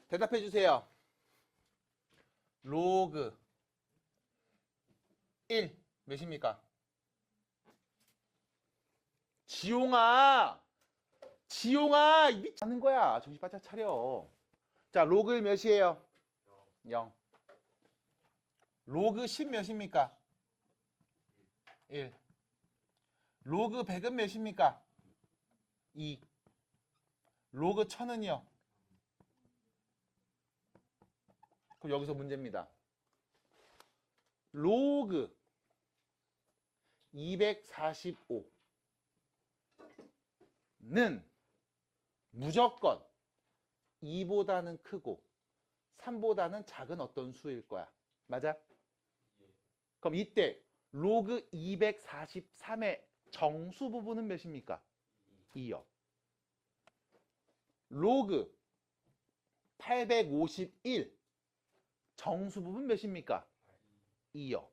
대답해 주세요. 로그 1 몇입니까? 지용아! 지용아! 미치는 거야. 정신 바짝 차려. 자, 로그 1 몇이에요? 0. 로그 10 몇입니까? 1. 로그 100은 몇입니까? 2. 로그 1000은요? 그럼 여기서 문제입니다. 로그 245는 무조건 2보다는 크고 3보다는 작은 어떤 수일 거야. 맞아? 그럼 이때 로그 243의 정수 부분은 몇입니까? 2요. 로그 851 정수 부분 몇입니까? 2요.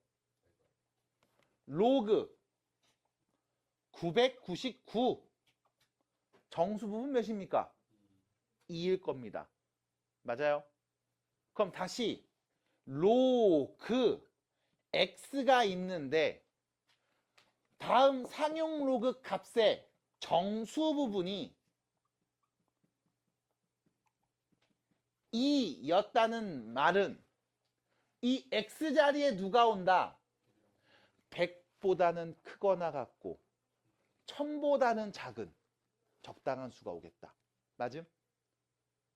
로그 999 정수 부분 몇입니까? 2일 겁니다. 맞아요? 그럼 다시 로그 x가 있는데 다음 상용 로그 값의 정수 부분이 2였다는 말은 이 x자리에 누가 온다? 100보다는 크거나 같고 1000보다는 작은 적당한 수가 오겠다. 맞음?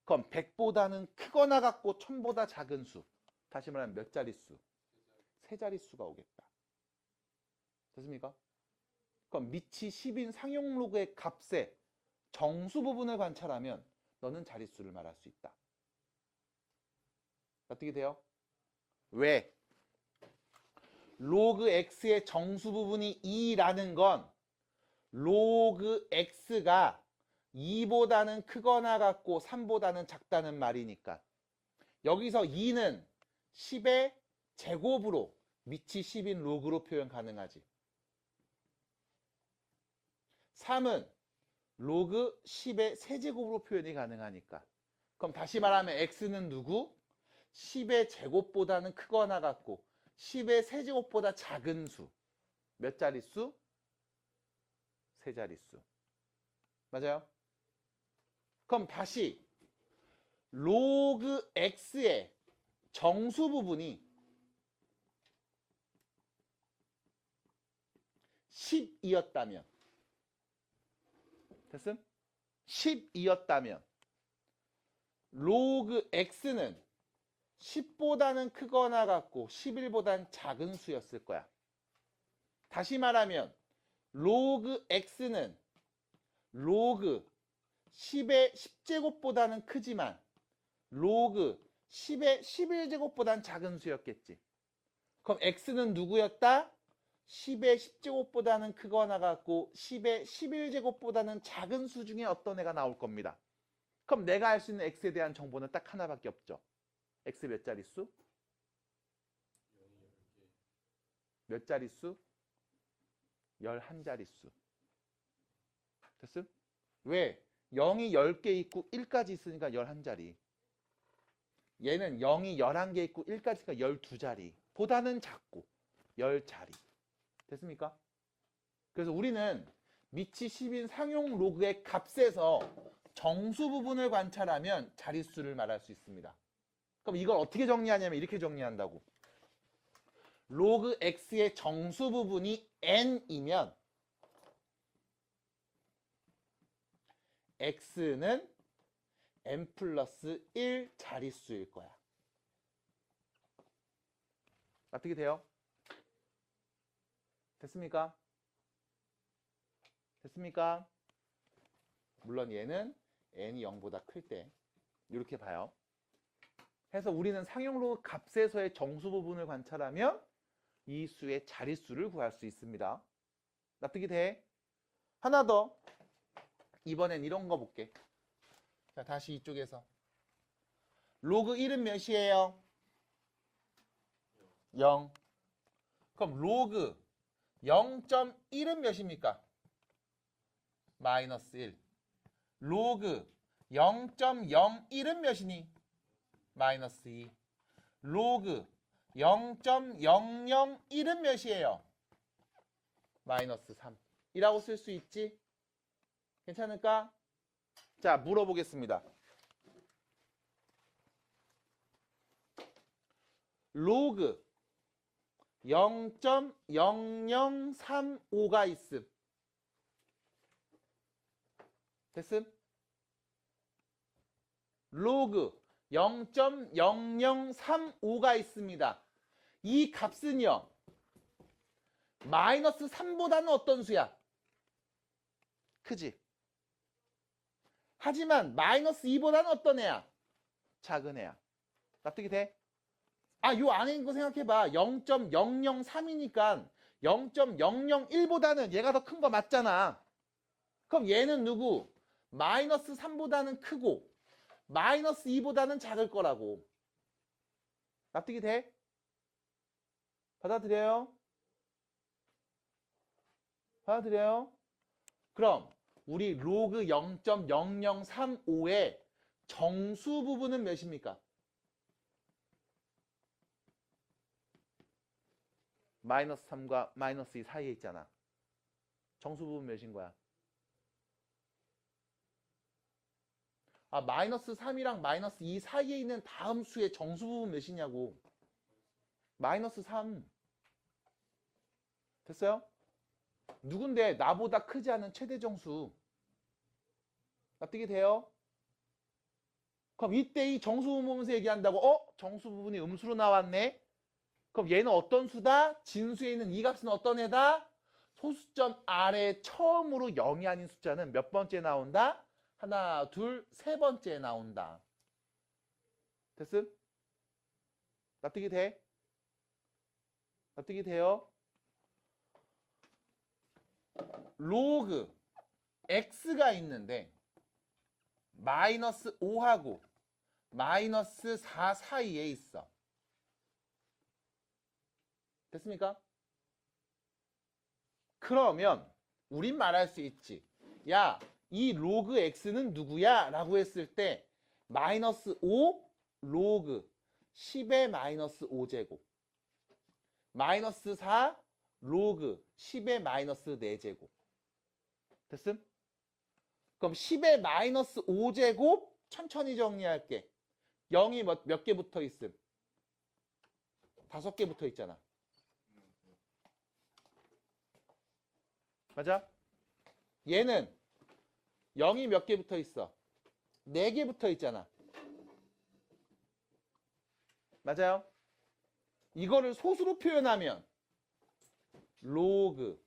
그럼 100보다는 크거나 같고 1000보다 작은 수. 다시 말하면 몇 자릿수? 세 자릿수가 오겠다. 됐습니까? 그럼 밑이 10인 상용 로그의 값의 정수 부분을 관찰하면 너는 자릿수를 말할 수 있다. 어떻게 돼요? 왜? 로그 x의 정수 부분이 2라는 건 로그 x가 2보다는 크거나 같고 3보다는 작다는 말이니까 여기서 2는 10의 제곱으로 밑이 10인 로그로 표현 가능하지. 3은 로그 10의 세제곱으로 표현이 가능하니까. 그럼 다시 말하면 x는 누구? 10의 제곱보다는 크거나 같고 10의 세제곱보다 작은 수. 몇 자릿수? 세 자릿수. 맞아요? 그럼 다시 로그 x의 정수 부분이 10이었다면 됐음? 10이었다면 로그 x는 10보다는 크거나 같고 11보다는 작은 수였을 거야. 다시 말하면 로그 x는 로그 10의 10제곱보다는 크지만 로그 10의 11제곱보다는 작은 수였겠지. 그럼 x는 누구였다? 10의 10제곱보다는 크거나 같고 10의 11제곱보다는 작은 수 중에 어떤 애가 나올 겁니다. 그럼 내가 알 수 있는 x에 대한 정보는 딱 하나밖에 없죠. x 몇 자릿수? 몇 자릿수? 11자릿수. 됐음? 왜? 0이 10개 있고 1까지 있으니까 11자리. 얘는 0이 11개 있고 1까지 있으니까 12자리. 보다는 작고 10자리. 됐습니까? 그래서 우리는 밑이 10인 상용 로그의 값에서 정수 부분을 관찰하면 자릿수를 말할 수 있습니다. 그럼 이걸 어떻게 정리하냐면 이렇게 정리한다고. 로그 x의 정수 부분이 n이면 x는 n 플러스 1 자릿수일 거야. 어떻게 돼요? 됐습니까? 됐습니까? 물론 얘는 n이 0보다 클 때 이렇게 봐요. 해서 우리는 상용 로그 값에서의 정수 부분을 관찰하면 이 수의 자릿수를 구할 수 있습니다. 납득이 돼? 하나 더. 이번엔 이런 거 볼게. 자, 다시 이쪽에서. 로그 1은 몇이에요? 0. 그럼 로그 0.1은 몇입니까? 마이너스 1. 로그 0.01은 몇이니? 마이너스 2. 로그 0.001은 몇이에요? 마이너스 3. 이라고 쓸 수 있지? 괜찮을까? 자, 물어보겠습니다. 로그 0.0035가 있음. 됐음? 로그 0.0035가 있습니다. 이 값은요, 마이너스 3보다는 어떤 수야? 크지? 하지만 마이너스 2보다는 어떤 애야? 작은 애야. 납득이 돼? 아, 요 안에 있는 거 생각해봐. 0.003이니까 0.001보다는 얘가 더 큰 거 맞잖아. 그럼 얘는 누구? 마이너스 3보다는 크고 마이너스 2보다는 작을 거라고. 납득이 돼? 받아들여요? 받아들여요? 그럼 우리 로그 0.0035의 정수 부분은 몇입니까? 마이너스 3과 마이너스 2 사이에 있잖아. 정수 부분 몇인 거야? 아, 마이너스 3이랑 마이너스 2 사이에 있는 다음 수의 정수 부분 몇이냐고. 마이너스 3. 됐어요? 누군데 나보다 크지 않은 최대 정수. 납득이 돼요? 그럼 이때 이 정수 부분 보면서 얘기한다고, 정수 부분이 음수로 나왔네? 그럼 얘는 어떤 수다? 진수에 있는 이 값은 어떤 애다? 소수점 아래 처음으로 0이 아닌 숫자는 몇 번째 나온다? 하나, 둘, 세 번째 나온다. 됐음? 납득이 돼? 납득이 돼요? 로그 x가 있는데 마이너스 5하고 마이너스 4 사이에 있어. 됐습니까? 그러면 우린 말할 수 있지. 야, 이 로그 x는 누구야? 라고 했을 때 마이너스 5 로그 10의 마이너스 5제곱 마이너스 4 로그 10의 마이너스 4제곱. 됐음? 그럼 10의 마이너스 5제곱 천천히 정리할게. 0이 몇 개 붙어 있음? 5개 붙어 있잖아. 맞아? 얘는 0이 몇 개 붙어 있어? 4개 붙어 있잖아. 맞아요? 이거를 소수로 표현하면 로그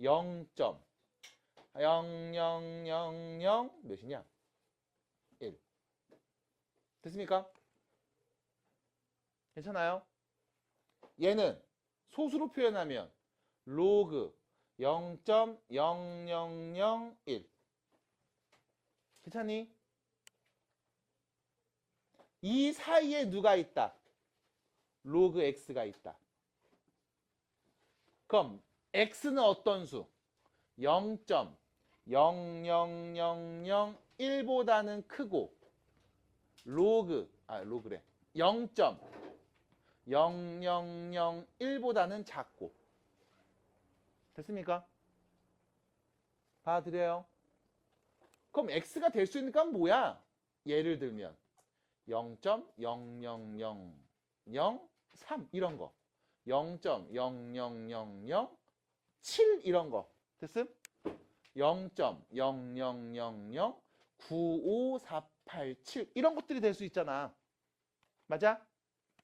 0.0000 몇이냐? 1. 됐습니까? 괜찮아요? 얘는 소수로 표현하면 로그 0.0001. 괜찮니? 이 사이에 누가 있다? 로그 x가 있다. 그럼 x는 어떤 수? 0.00001보다는 크고 로그래. 0.0001보다는 작고. 됐습니까? 받아들여요? 그럼 x가 될 수 있는 건 뭐야? 예를 들면 0.00003 이런 거, 0.00007 이런 거. 됐음? 0.000095487 이런 것들이 될 수 있잖아. 맞아?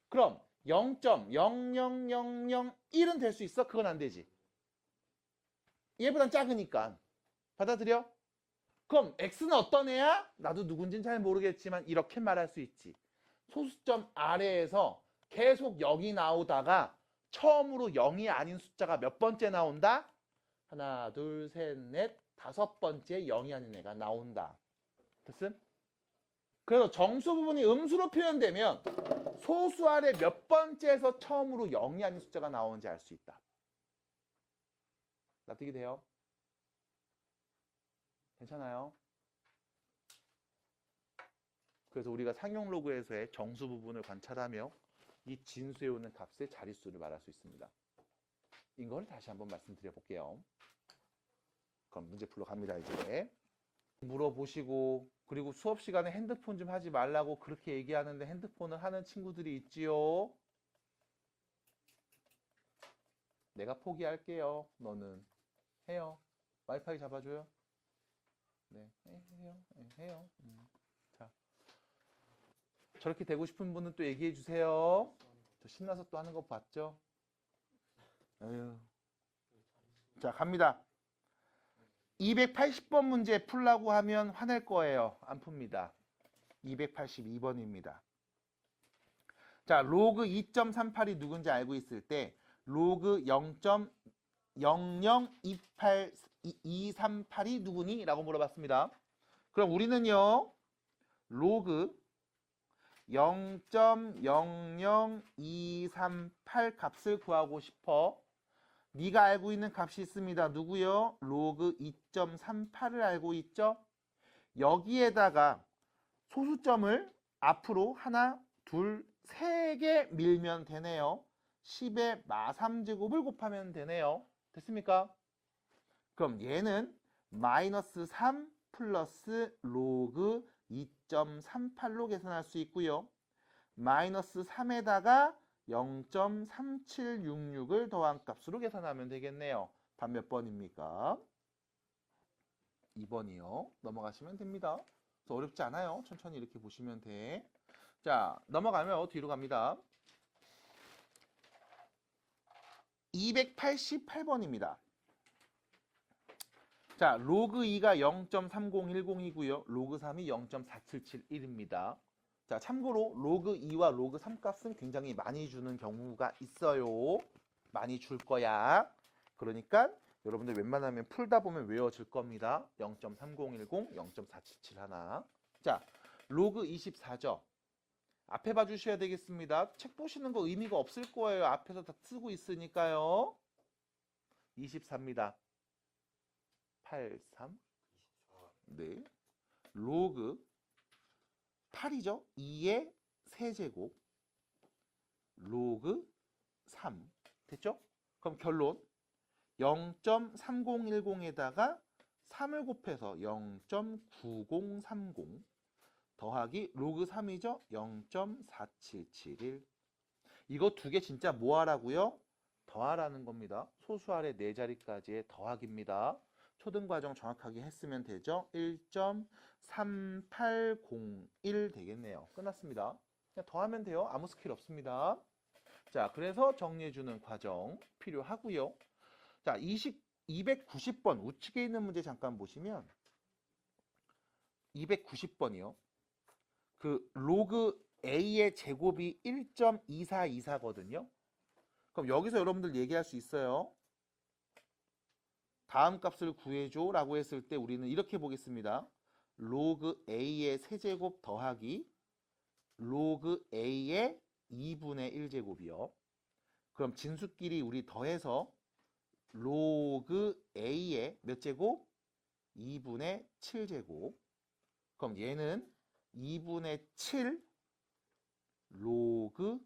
그럼 0.00001은 될 수 있어? 그건 안 되지. 얘보단 작으니까. 받아들여? 그럼 x는 어떤 애야? 나도 누군지는 잘 모르겠지만 이렇게 말할 수 있지. 소수점 아래에서 계속 0이 나오다가 처음으로 0이 아닌 숫자가 몇 번째 나온다? 하나, 둘, 셋, 넷, 5번째 0이 아닌 애가 나온다. 됐음? 그래서 정수 부분이 음수로 표현되면 소수 아래 몇 번째에서 처음으로 0이 아닌 숫자가 나오는지 알 수 있다. 납득이 돼요? 괜찮아요? 그래서 우리가 상용 로그에서의 정수 부분을 관찰하며 이 진수에 오는 값의 자릿수를 말할 수 있습니다. 이걸 다시 한번 말씀드려 볼게요. 그럼 문제 풀러 갑니다. 이제 물어보시고, 그리고 수업 시간에 핸드폰 좀 하지 말라고 그렇게 얘기하는데 핸드폰을 하는 친구들이 있지요. 내가 포기할게요. 너는 해요. 와이파이 잡아줘요. 네, 해요. 네, 해요. 자, 저렇게 되고 싶은 분은 또 얘기해 주세요. 저 신나서 또 하는 거 봤죠? 에휴. 자, 갑니다. 280번 문제 풀라고 하면 화낼 거예요. 안 풉니다. 282번입니다. 자, 로그 2.38이 누군지 알고 있을 때 로그 0.0028238이 누구니? 라고 물어봤습니다. 그럼 우리는요, 로그 0.00238 값을 구하고 싶어. 네가 알고 있는 값이 있습니다. 누구요? 로그 2.38을 알고 있죠? 여기에다가 소수점을 앞으로 하나, 둘, 세 개 밀면 되네요. 10의 마3제곱을 곱하면 되네요. 됐습니까? 그럼 얘는 마이너스 3 플러스 로그 2.38로 계산할 수 있고요. 마이너스 3에다가 0.3766을 더한 값으로 계산하면 되겠네요. 답 몇 번입니까? 2번이요. 넘어가시면 됩니다. 어렵지 않아요. 천천히 이렇게 보시면 돼. 자, 넘어가면 뒤로 갑니다. 288번입니다. 자, 로그 2가 0.3010이고요. 로그 3이 0.4771입니다. 자, 참고로 로그 2와 로그 3 값은 굉장히 많이 주는 경우가 있어요. 많이 줄 거야. 그러니까 여러분들 웬만하면 풀다 보면 외워질 겁니다. 0.3010, 0.4771. 자, 로그 24죠. 앞에 봐주셔야 되겠습니다. 책 보시는 거 의미가 없을 거예요. 앞에서 다 쓰고 있으니까요. 24입니다. 83. 네. 로그 8이죠. 2의 세제곱. 로그 3. 됐죠? 그럼 결론. 0.3010에다가 3을 곱해서 0.9030 더하기 로그 3이죠? 0.4771. 이거 두 개 진짜 뭐 하라고요? 더하라는 겁니다. 소수 아래 네 자리까지의 더하기입니다. 초등과정 정확하게 했으면 되죠? 1.3801 되겠네요. 끝났습니다. 그냥 더하면 돼요. 아무 스킬 없습니다. 자, 그래서 정리해주는 과정 필요하고요. 자, 290번 우측에 있는 문제 잠깐 보시면 290번이요. 그 로그 A의 제곱이 1.2424거든요. 그럼 여기서 여러분들 얘기할 수 있어요. 다음 값을 구해줘 라고 했을 때 우리는 이렇게 보겠습니다. 로그 A의 세제곱 더하기 로그 A의 2분의 1제곱이요. 그럼 진수끼리 우리 더해서 로그 A의 몇 제곱? 2분의 7제곱. 그럼 얘는 2분의 7 로그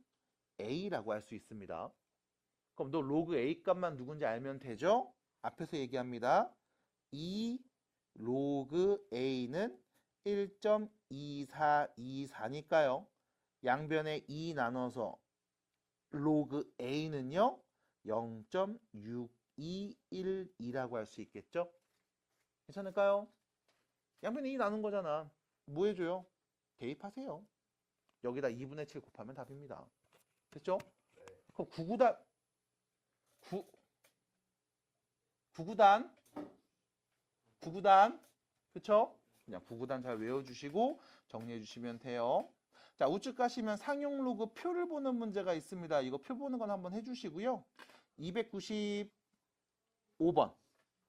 A라고 할 수 있습니다. 그럼 너 로그 A 값만 누군지 알면 되죠? 앞에서 얘기합니다. 2 로그 A는 1.2424니까요. 양변에 2 나눠서 로그 A는요. 0.6212라고 할 수 있겠죠? 괜찮을까요? 양변에 2 나눈 거잖아. 뭐 해줘요? 대입하세요. 여기다 2분의 7 곱하면 답입니다. 됐죠? 네. 그럼 9구단 그쵸? 그냥 9구단 잘 외워주시고 정리해 주시면 돼요. 자, 우측 가시면 상용 로그 표를 보는 문제가 있습니다. 이거 표 보는 건 한번 해주시고요. 295번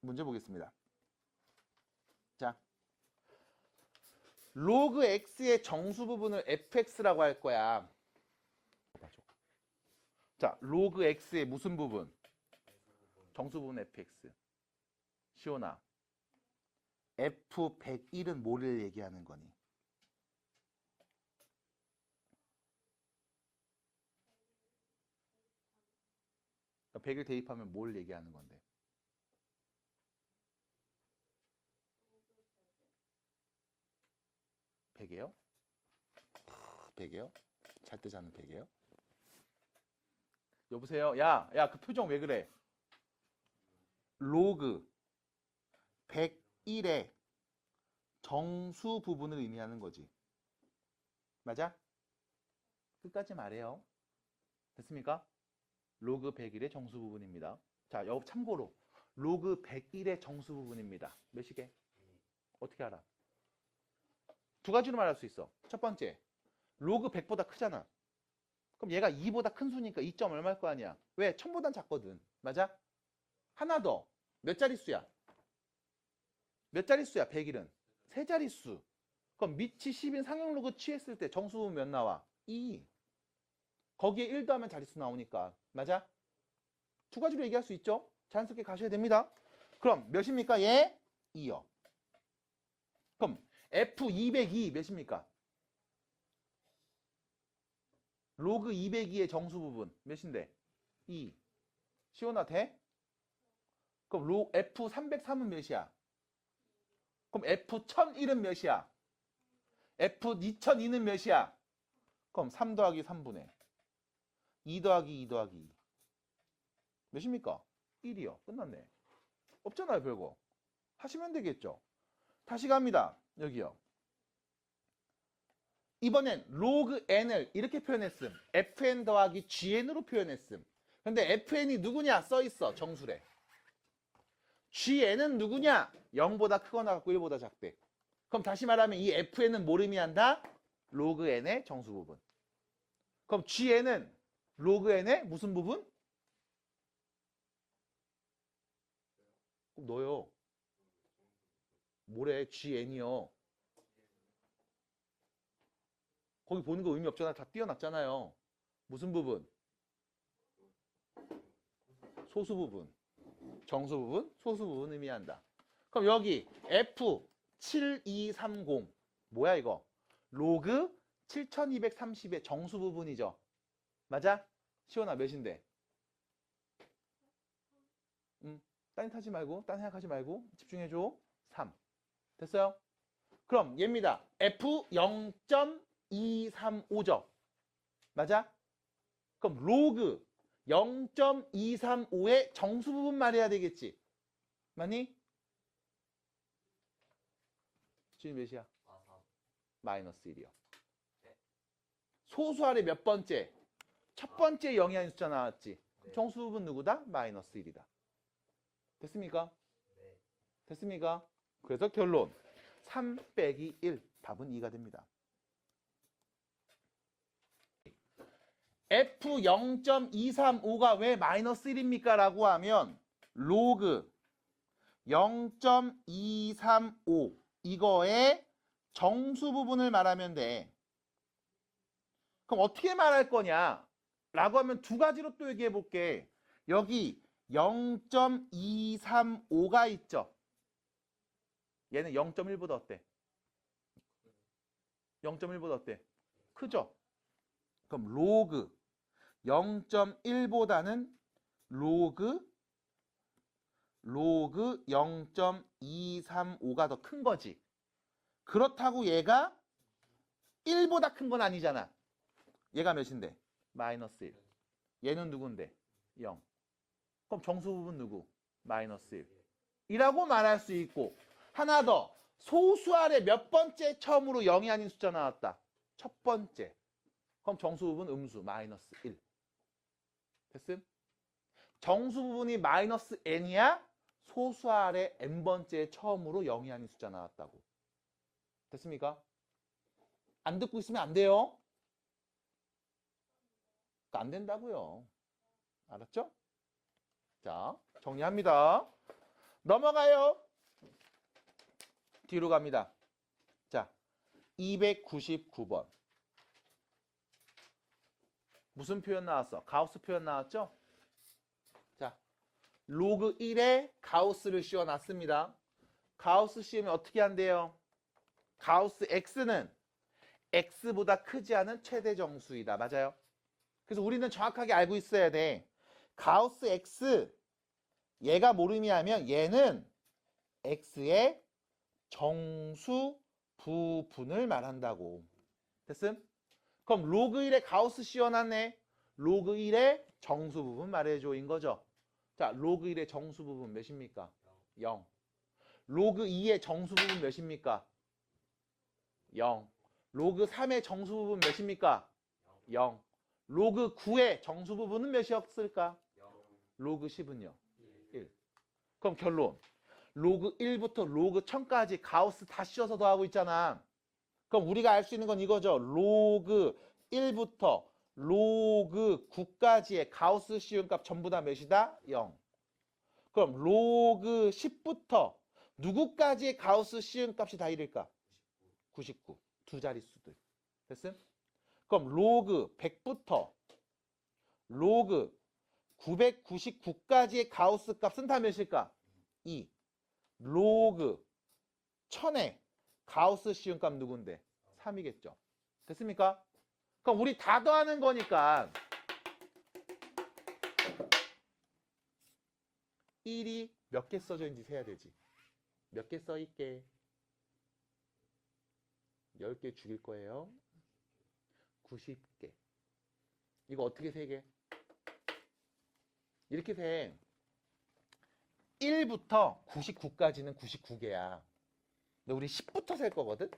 문제 보겠습니다. 자, 로그 x의 정수 부분을 fx라고 할 거야. 자, 로그 x의 무슨 부분? 정수 부분 fx. 시온아, F101은 뭐를 얘기하는 거니? 100을 대입하면 뭘 얘기하는 건데? 100이에요? 100이에요? 잘 때 자는 100이에요? 여보세요? 야, 그 표정 왜 그래? 로그 101의 정수 부분을 의미하는 거지. 맞아? 끝까지 말해요. 됐습니까? 로그 101의 정수 부분입니다. 자, 참고로 로그 101의 정수 부분입니다. 몇이게? 어떻게 알아? 두 가지로 말할 수 있어. 첫 번째, 로그 100보다 크잖아. 그럼 얘가 2보다 큰 수니까 2점 얼마일 거 아니야? 왜? 1000보단 작거든. 맞아? 하나 더. 몇 자릿수야? 몇 자릿수야? 101은? 세 자릿수. 그럼 밑이 10인 상형 로그 취했을 때 정수 부분 몇 나와? 2. 거기에 1 더하면 자릿수 나오니까. 맞아? 두 가지로 얘기할 수 있죠? 자연스럽게 가셔야 됩니다. 그럼 몇입니까? 얘? 2요. 그럼 F202 몇입니까? 로그 202의 정수 부분 몇인데? 2. 시원하 돼? 그럼 F303은 몇이야? 그럼 F1001은 몇이야? F2002는 몇이야? 그럼 3 더하기 3분의 2 더하기 2 더하기 2. 몇입니까? 1이요. 끝났네. 없잖아요, 별거. 하시면 되겠죠. 다시 갑니다. 여기요. 이번엔 로그 n을 이렇게 표현했음. fn 더하기 gn으로 표현했음. 근데 fn이 누구냐? 써있어. 정수래. gn은 누구냐? 0보다 크거나 같고 1보다 작대. 그럼 다시 말하면 이 fn은 뭘 의미한다? 로그 n의 정수 부분. 그럼 gn은 로그 n의 무슨 부분? 그럼 너요. 뭐래? gn이요. 거기 보는 거 의미 없잖아. 다 띄어놨잖아요. 무슨 부분? 소수 부분. 정수 부분, 소수 부분 의미한다. 그럼 여기 F7230 뭐야 이거? 로그 7230의 정수 부분이죠. 맞아? 시원아 몇인데? 딴 타지 말고, 딴 생각하지 말고 집중해줘. 3. 됐어요? 그럼 얘입니다. F0.235죠. 맞아? 그럼 로그 0.235의 정수 부분 말해야 되겠지. 맞니? 지금 몇이야? 마이너스 1이요. 소수 아래 몇 번째? 첫 번째 영이한 숫자 나왔지. 정수 부분 누구다? 마이너스 1이다. 됐습니까? 됐습니까? 그래서 결론 3 빼기 1 답은 2가 됩니다. F0.235가 왜 마이너스 1입니까? 라고 하면 로그 0.235 이거의 정수 부분을 말하면 돼. 그럼 어떻게 말할 거냐? 라고 하면 두 가지로 또 얘기해 볼게. 여기 0.235가 있죠. 얘는 0.1보다 어때? 0.1보다 어때? 크죠? 그럼 로그 0.1보다는 로그 0.235가 더 큰 거지. 그렇다고 얘가 1보다 큰 건 아니잖아. 얘가 몇인데? 마이너스 1. 얘는 누군데? 0. 그럼 정수 부분 누구? 마이너스 1. 이라고 말할 수 있고 하나 더. 소수 아래 몇 번째 처음으로 0이 아닌 숫자 나왔다? 첫 번째. 그럼 정수 부분 음수 마이너스 1. 됐음? 정수 부분이 마이너스 n이야? 소수 아래 n번째 처음으로 0이 아닌 숫자 나왔다고. 됐습니까? 안 듣고 있으면 안 돼요. 안 된다고요. 알았죠? 자, 정리합니다. 넘어가요. 뒤로 갑니다. 자, 299번. 무슨 표현 나왔어? 가우스 표현 나왔죠? 자, 로그 1에 가우스를 씌워놨습니다. 가우스 씌우면 어떻게 한대요? 가우스 x는 x보다 크지 않은 최대 정수이다. 맞아요? 그래서 우리는 정확하게 알고 있어야 돼. 가우스 x 얘가 뭘 의미하면 얘는 x의 정수 부분을 말한다고. 됐음? 그럼 로그 1의 가우스 씌워놨네. 로그 1의 정수 부분 말해줘 인 거죠. 자, 로그 1의 정수 부분 몇입니까? 0. 로그 2의 정수 부분 몇입니까? 0. 로그 3의 정수 부분 몇입니까? 0. 로그 9의 정수 부분은 몇이었을까? 로그 10은요? 1. 그럼 결론. 로그 1부터 로그 1000까지 가우스 다 씌워서 더하고 있잖아. 그럼 우리가 알 수 있는 건 이거죠. 로그 1부터 로그 9까지의 가우스 씌운 값 전부 다 몇이다? 0. 그럼 로그 10부터 누구까지의 가우스 씌운 값이 다 1일까? 99. 두 자릿수들. 됐음? 그럼 로그 100부터 로그 999까지의 가우스 값은 다 몇일까? 2. 로그 1000의 가우스 씌운 값 누군데? 3이겠죠. 됐습니까? 그럼 우리 다 더하는 거니까 1이 몇 개 써져 있는지 세야 되지. 몇 개 써 있게? 10개 죽일 거예요. 90개. 이거 어떻게 세게? 이렇게 세. 1부터 99까지는 99개야. 근데 우리 10부터 셀 거거든?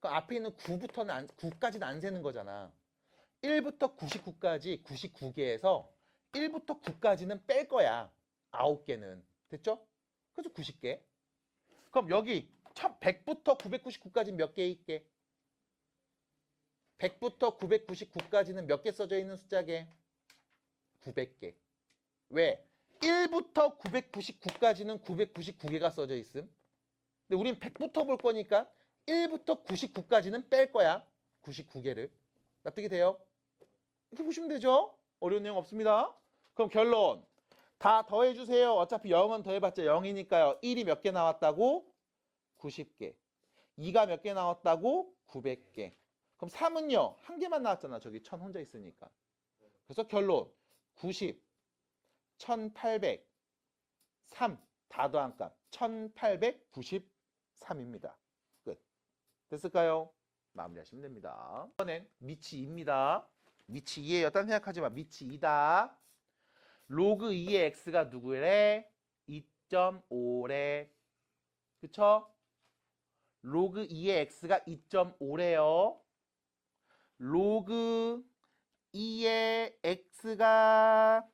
그럼 앞에 있는 9까지는 안 세는 거잖아. 1부터 99까지 99개에서 1부터 9까지는 뺄 거야. 9개는. 됐죠? 그래서 90개. 그럼 여기 100부터 999까지 몇 개 있게? 100부터 999까지는 몇 개 써져 있는 숫자게? 900개. 왜? 1부터 999까지는 999개가 써져 있음. 근데 우린 100부터 볼 거니까 1부터 99까지는 뺄 거야. 99개를. 납득이 돼요? 이렇게 보시면 되죠? 어려운 내용 없습니다. 그럼 결론. 다 더해주세요. 어차피 0은 더해봤자 0이니까요. 1이 몇 개 나왔다고? 90개. 2가 몇 개 나왔다고? 900개. 그럼 3은요? 한 개만 나왔잖아. 저기 1000 혼자 있으니까. 그래서 결론. 90, 1800, 3. 다 더한 값. 1893입니다. 끝. 됐을까요? 마무리하시면 됩니다. 이번엔 미치 2입니다. 미치 2예요. 딴 생각하지 마. 미치 2다. 로그 2의 x가 누구래? 2.5래. 그쵸? 로그 2의 x가 2.5래요. 로그 2의 x가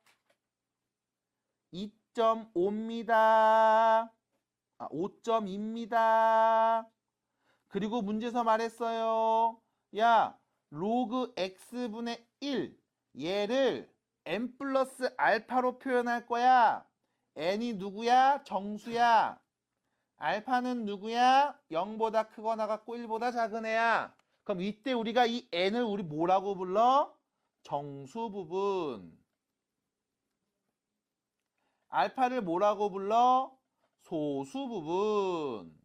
2.5입니다. 5.2입니다. 그리고 문제에서 말했어요. 야, 로그 x분의 1 얘를 n 플러스 알파로 표현할 거야. n이 누구야? 정수야. 알파는 누구야? 0보다 크거나 같고 1보다 작은 애야. 그럼 이때 우리가 이 n을 우리 뭐라고 불러? 정수 부분. 알파를 뭐라고 불러? 소수 부분.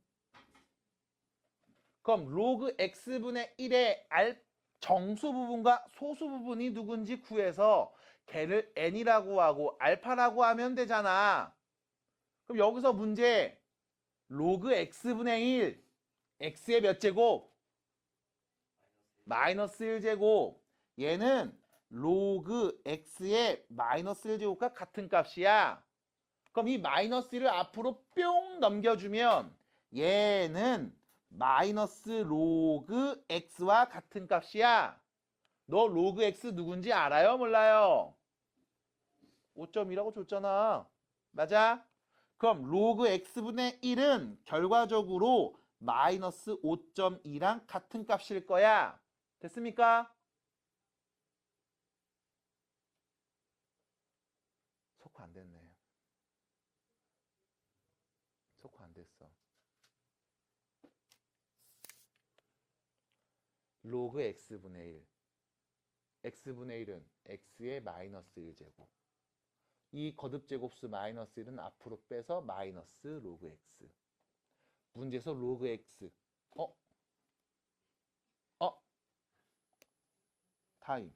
그럼 로그 x분의 1의 정수 부분과 소수 부분이 누군지 구해서 걔를 n이라고 하고 알파라고 하면 되잖아. 그럼 여기서 문제 로그 x분의 1 x의 몇 제곱? 마이너스 1제곱. 얘는 로그 x의 마이너스 1제곱과 같은 값이야. 그럼 이 마이너스 1을 앞으로 뿅 넘겨주면 얘는 마이너스 로그 x와 같은 값이야. 너 로그 x 누군지 알아요? 몰라요? 5.2라고 줬잖아. 맞아? 그럼 로그 x분의 1은 결과적으로 마이너스 5.2랑 같은 값일 거야. 됐습니까? 속호 안 됐네. 속호 안 됐어. 로그 x분의 1. x분의 1은 x의 마이너스 1제곱. 이 거듭제곱수 마이너스 1은 앞으로 빼서 마이너스 로그 x. 문제에서 로그 x. 타임.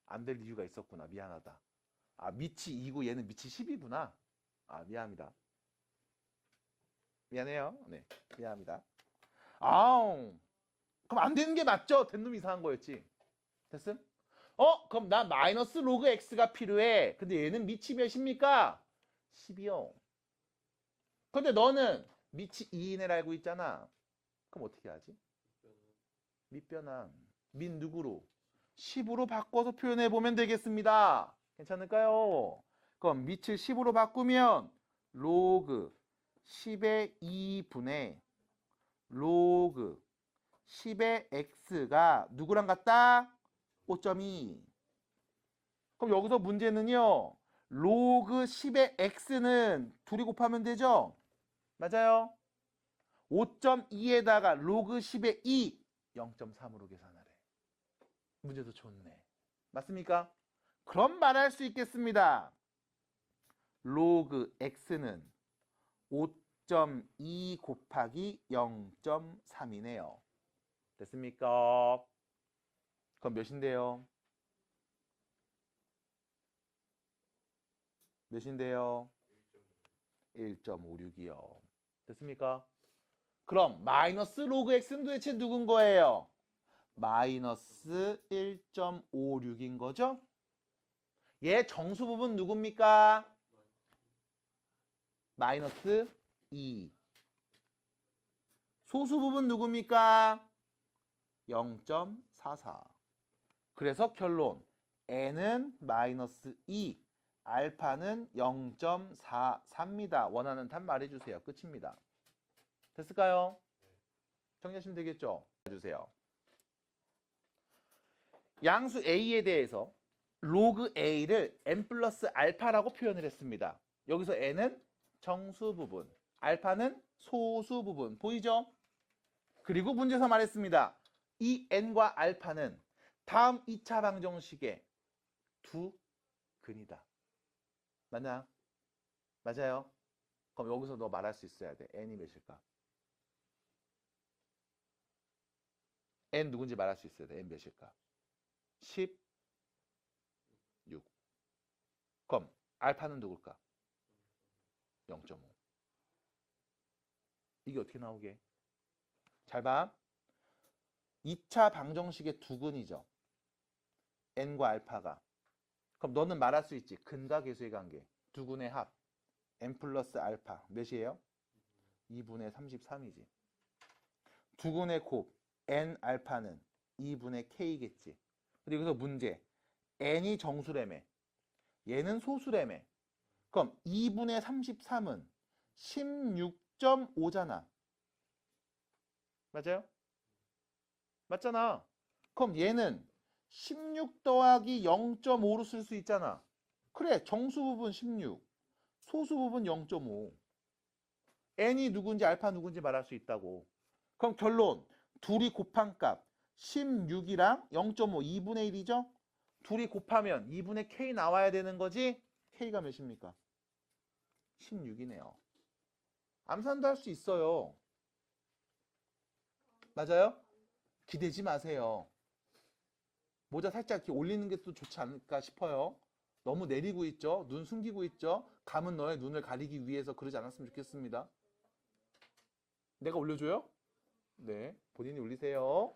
안 될 이유가 있었구나. 미안하다. 아, 밑이 2고 얘는 밑이 10이구나. 아, 미안합니다. 미안해요. 네, 미안합니다. 아우, 그럼 안 되는 게 맞죠? 된 놈 이상한 거였지. 됐음? 그럼 나 마이너스 로그 x가 필요해. 근데 얘는 밑이 몇입니까? 10이요. 근데 너는 밑이 2인을 알고 있잖아. 그럼 어떻게 하지? 밑변환. 밑 누구로? 10으로 바꿔서 표현해 보면 되겠습니다. 괜찮을까요? 그럼 밑을 10으로 바꾸면 로그 10의 2분의 로그 10의 x가 누구랑 같다? 5.2. 그럼 여기서 문제는요. 로그 10의 x는 둘이 곱하면 되죠? 맞아요? 5.2에다가 로그 10의 2 0.3으로 계산하래. 문제도 좋네. 맞습니까? 그럼 말할 수 있겠습니다. 로그 x는 5.2 곱하기 0.3이네요. 됐습니까? 그럼 몇인데요? 몇인데요? 1.56이요. 됐습니까? 그럼 마이너스 로그 x는 도대체 누군 거예요? 마이너스 1.56인 거죠? 얘 정수 부분 누굽니까? 마이너스 2. 소수 부분 누굽니까? 0.44. 그래서 결론 n은 마이너스 2, 알파는 0.44입니다. 원하는 답 말해주세요. 끝입니다. 됐을까요? 정리하시면 되겠죠? 해주세요. 양수 a에 대해서 로그 a를 n 플러스 알파라고 표현을 했습니다. 여기서 n은 정수 부분, 알파는 소수 부분. 보이죠? 그리고 문제에서 말했습니다. 이 n과 알파는 다음 2차 방정식의 두 근이다. 맞나? 맞아요? 그럼 여기서 너 말할 수 있어야 돼. n이 몇일까? n 누군지 말할 수 있어야 돼. n 몇일까? 16. 그럼 알파는 누굴까? 0.5. 이게 어떻게 나오게? 잘 봐. 2차 방정식의 두 근이죠. n과 알파가. 그럼 너는 말할 수 있지. 근과 계수의 관계. 두 근의 합. n 플러스 알파. 몇이에요? 2분의 33이지. 두 근의 곱. n 알파는 2분의 k겠지. 근데 여기서 문제. n이 정수래매. 얘는 소수래매. 그럼 2분의 33은 16.5잖아. 맞아요? 맞잖아. 그럼 얘는 16 더하기 0.5로 쓸 수 있잖아. 그래, 정수 부분 16, 소수 부분 0.5. n이 누군지 알파 누군지 말할 수 있다고. 그럼 결론, 둘이 곱한 값 16이랑 0.5, 2분의 1이죠? 둘이 곱하면 2분의 k 나와야 되는 거지? k가 몇입니까? 16이네요. 암산도 할 수 있어요. 맞아요? 기대지 마세요. 모자 살짝 이렇게 올리는 게 또 좋지 않을까 싶어요. 너무 내리고 있죠? 눈 숨기고 있죠? 감은 너의 눈을 가리기 위해서 그러지 않았으면 좋겠습니다. 내가 올려줘요? 네, 본인이 올리세요.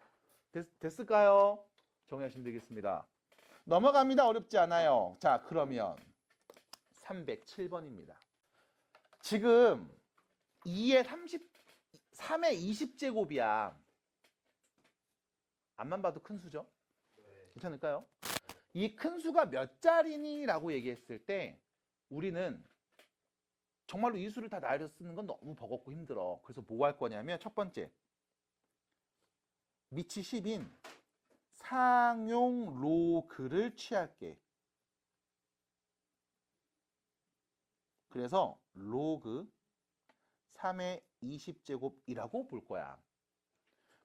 됐을까요? 정리하시면 되겠습니다. 넘어갑니다. 어렵지 않아요. 자, 그러면 307번입니다. 지금 2의 30, 3의 20제곱이야. 앞만 봐도 큰 수죠? 괜찮을까요? 이 큰 수가 몇 자리니? 라고 얘기했을 때 우리는 정말로 이 수를 다 나열해서 쓰는 건 너무 버겁고 힘들어. 그래서 뭐 할 거냐면 첫 번째, 밑이 10인 상용 로그를 취할게. 그래서 로그 3의 20제곱이라고 볼 거야.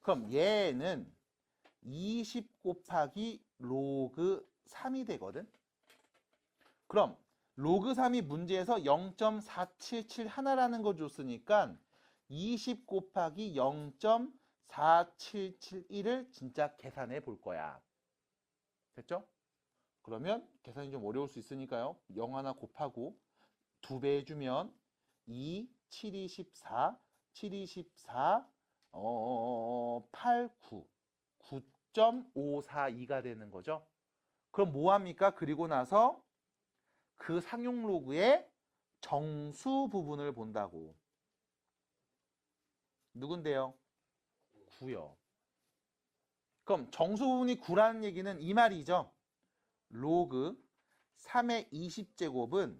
그럼 얘는 20 곱하기 로그 3이 되거든. 그럼 로그 3이 문제에서 0.477 하나라는 거 줬으니까 20 곱하기 0.4771을 진짜 계산해 볼 거야. 됐죠? 그러면 계산이 좀 어려울 수 있으니까요. 0 하나 곱하고 2배 해주면 2, 7이 14, 7이 14, 8, 9, 9.542가 되는 거죠. 그럼 뭐합니까? 그리고 나서 그 상용 로그의 정수 부분을 본다고. 누군데요? 9요. 그럼 정수 부분이 9라는 얘기는 이 말이죠. 로그 3의 20제곱은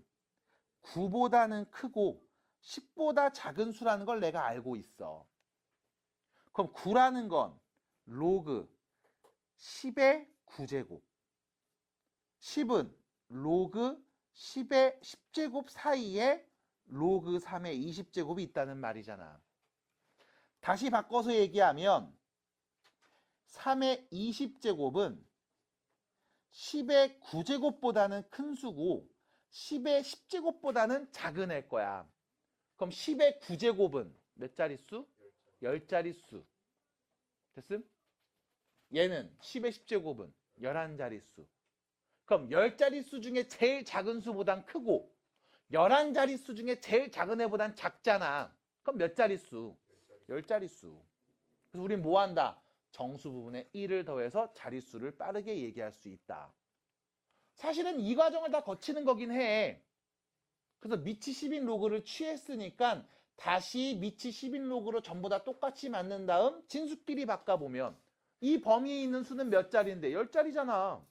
9보다는 크고 10보다 작은 수라는 걸 내가 알고 있어. 그럼 9라는 건 로그 10의 9제곱, 10은 로그 10의 10제곱 사이에 로그 3의 20제곱이 있다는 말이잖아. 다시 바꿔서 얘기하면 3의 20제곱은 10의 9제곱보다는 큰 수고 10의 10제곱보다는 작은 애일 거야. 그럼 10의 9제곱은 몇 자릿수? 10자릿수. 됐음? 얘는 10의 10제곱은 11자릿수. 그럼 10자릿수 중에 제일 작은 수보단 크고 11자릿수 중에 제일 작은 애보단 작잖아. 그럼 몇 자릿수? 10자릿수. 그래서 우린 뭐 한다? 정수 부분에 1을 더해서 자릿수를 빠르게 얘기할 수 있다. 사실은 이 과정을 다 거치는 거긴 해. 그래서 미치 10인 로그를 취했으니까 다시 미치 10인 로그로 전부 다 똑같이 만든 다음 진수끼리 바꿔보면 이 범위에 있는 수는 몇 자리인데 10자리잖아.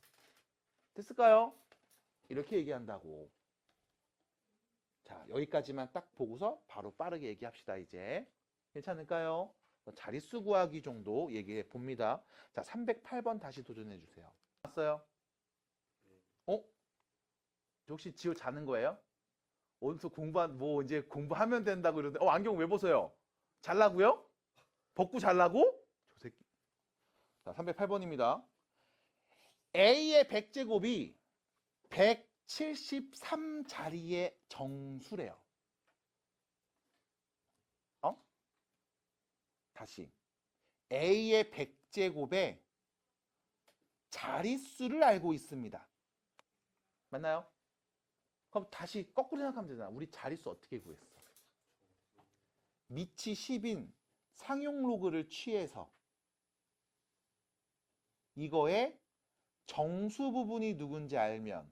됐을까요? 이렇게 얘기한다고. 자, 여기까지만 딱 보고서 바로 빠르게 얘기합시다. 이제 괜찮을까요? 자릿수 구하기 정도 얘기해 봅니다. 자, 308번 다시 도전해 주세요. 왔어요? 혹시 지호 자는 거예요? 어디서 뭐 이제 공부하면 된다고 이러는데 안경 왜 벗어요? 잘라고요? 벗고 잘라고? 저 새끼. 자, 308번입니다. A의 100제곱이 173자리의 정수래요. 다시 A의 100제곱의 자릿수를 알고 있습니다. 맞나요? 그럼 다시 거꾸로 생각하면 되잖아. 우리 자릿수 어떻게 구했어? 미치 10인 상용 로그를 취해서 이거의 정수 부분이 누군지 알면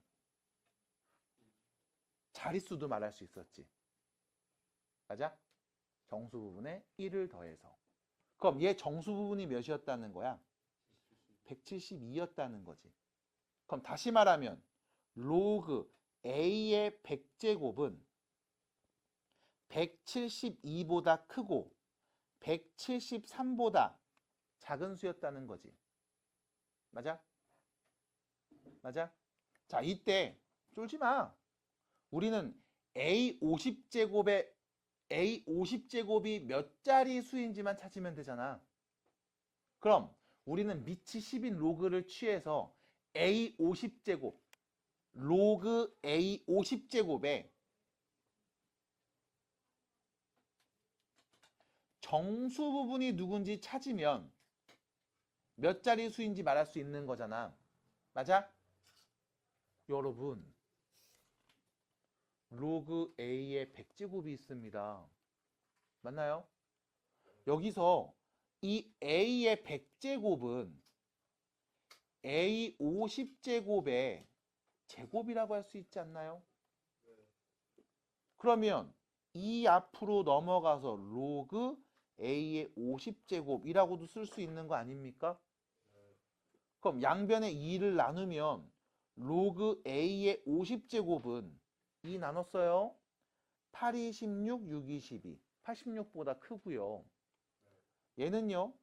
자릿수도 말할 수 있었지. 맞아? 정수 부분에 1을 더해서. 그럼 얘 정수 부분이 몇이었다는 거야? 172였다는 거지. 그럼 다시 말하면 로그 A의 100제곱은 172보다 크고 173보다 작은 수였다는 거지. 맞아? 맞아? 자, 이때 쫄지 마. 우리는 A 50제곱이 몇 자리 수인지만 찾으면 되잖아. 그럼 우리는 미치 10인 로그를 취해서 A 50제곱, 로그 A 50제곱에 정수 부분이 누군지 찾으면 몇 자리 수인지 말할 수 있는 거잖아. 맞아? 여러분, 로그 A에 100제곱이 있습니다. 맞나요? 여기서 이 A의 100제곱은 A 50제곱의 제곱이라고 할 수 있지 않나요? 그러면 이 앞으로 넘어가서 로그 A의 50제곱이라고도 쓸 수 있는 거 아닙니까? 그럼 양변에 2를 나누면 로그 A의 50제곱은 2 나눴어요. 8, 2, 16, 6, 2, 12. 86보다 크고요. 얘는요.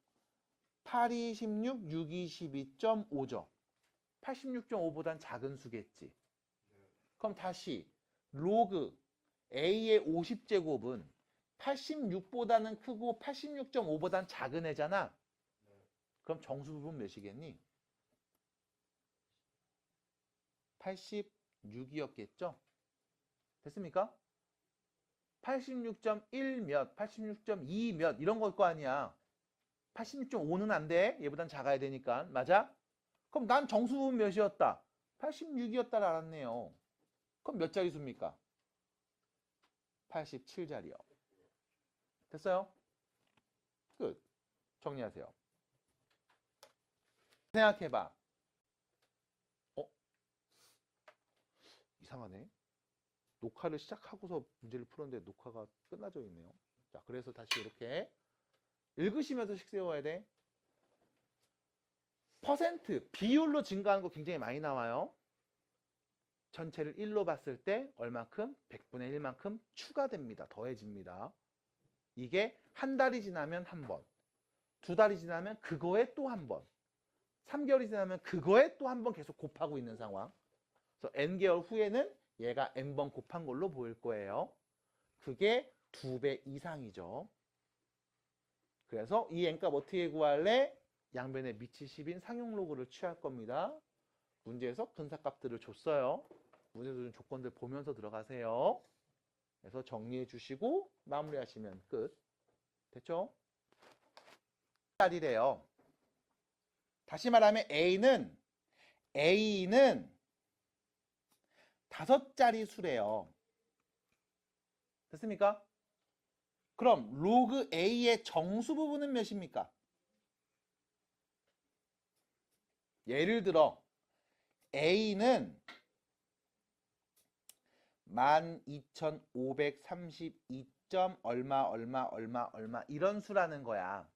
8, 2, 16, 6, 2, 12.5죠. 86.5보단 작은 수겠지. 그럼 다시 로그 A의 50제곱은 86보다는 크고 86.5보단 작은 애잖아. 그럼 정수 부분 몇이겠니? 86이었겠죠? 됐습니까? 86.1 몇, 86.2 몇 이런 걸 거 아니야. 86.5는 안 돼. 얘보단 작아야 되니까. 맞아? 그럼 난 정수 부분 몇이었다? 86이었다를 알았네요. 그럼 몇 자리 수입니까? 87자리요. 됐어요? 끝. 정리하세요. 생각해봐. 이상하네. 녹화를 시작하고서 문제를 풀었는데 녹화가 끝나져 있네요. 자, 그래서 다시 이렇게 읽으시면서 식 세워야 돼. 퍼센트, 비율로 증가하는 거 굉장히 많이 나와요. 전체를 1로 봤을 때 얼만큼? 100분의 1만큼 추가됩니다. 더해집니다. 이게 한 달이 지나면 한 번, 두 달이 지나면 그거에 또 한 번, 3개월이 지나면 그거에 또 한 번 계속 곱하고 있는 상황. 그래서 n개월 후에는 얘가 n번 곱한 걸로 보일 거예요. 그게 2배 이상이죠. 그래서 이 n값 어떻게 구할래? 양변에 밑이 10인 상용로그를 취할 겁니다. 문제에서 근사값들을 줬어요. 문제에서 준 조건들 보면서 들어가세요. 그래서 정리해 주시고 마무리하시면 끝. 됐죠? 짜리래요. 다시 말하면 A는 5자리 수래요. 됐습니까? 그럼 로그 A의 정수 부분은 몇입니까? 예를 들어 A는 12,532. 얼마 이런 수라는 거야.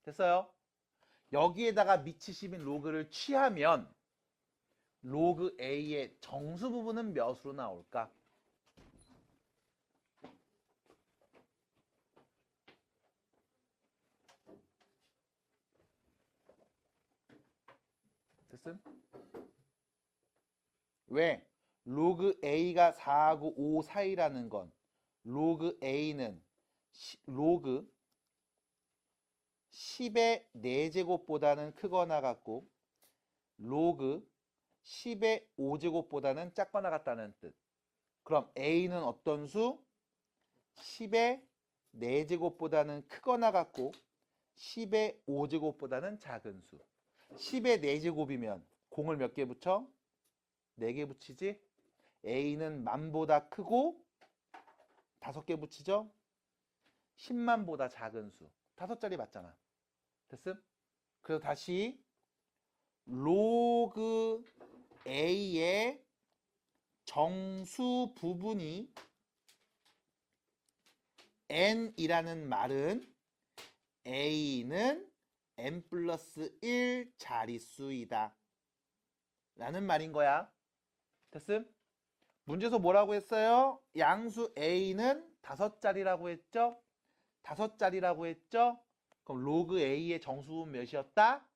됐어요? 여기에다가 미치시민 로그를 취하면 로그 A의 정수 부분은 몇으로 나올까? 됐음? 왜? 로그 A가 4하고 5 사이라는 건 로그 A는 로그 10의 4제곱보다는 크거나 같고 로그 10의 5제곱보다는 작거나 같다는 뜻. 그럼 A는 어떤 수? 10의 4제곱보다는 크거나 같고 10의 5제곱보다는 작은 수. 10의 4제곱이면 공을 몇 개 붙여? 4개 붙이지? A는 만보다 크고 5개 붙이죠? 10만보다 작은 수. 5자리 맞잖아. 됐음? 그래서 다시 로그 A의 정수 부분이 n이라는 말은 A는 n 플러스 1 자릿수이다 라는 말인 거야. 됐음? 문제에서 뭐라고 했어요? 양수 A는 5자리라고 했죠? 5자리라고 했죠? 그럼 로그 A의 정수는 몇이었다?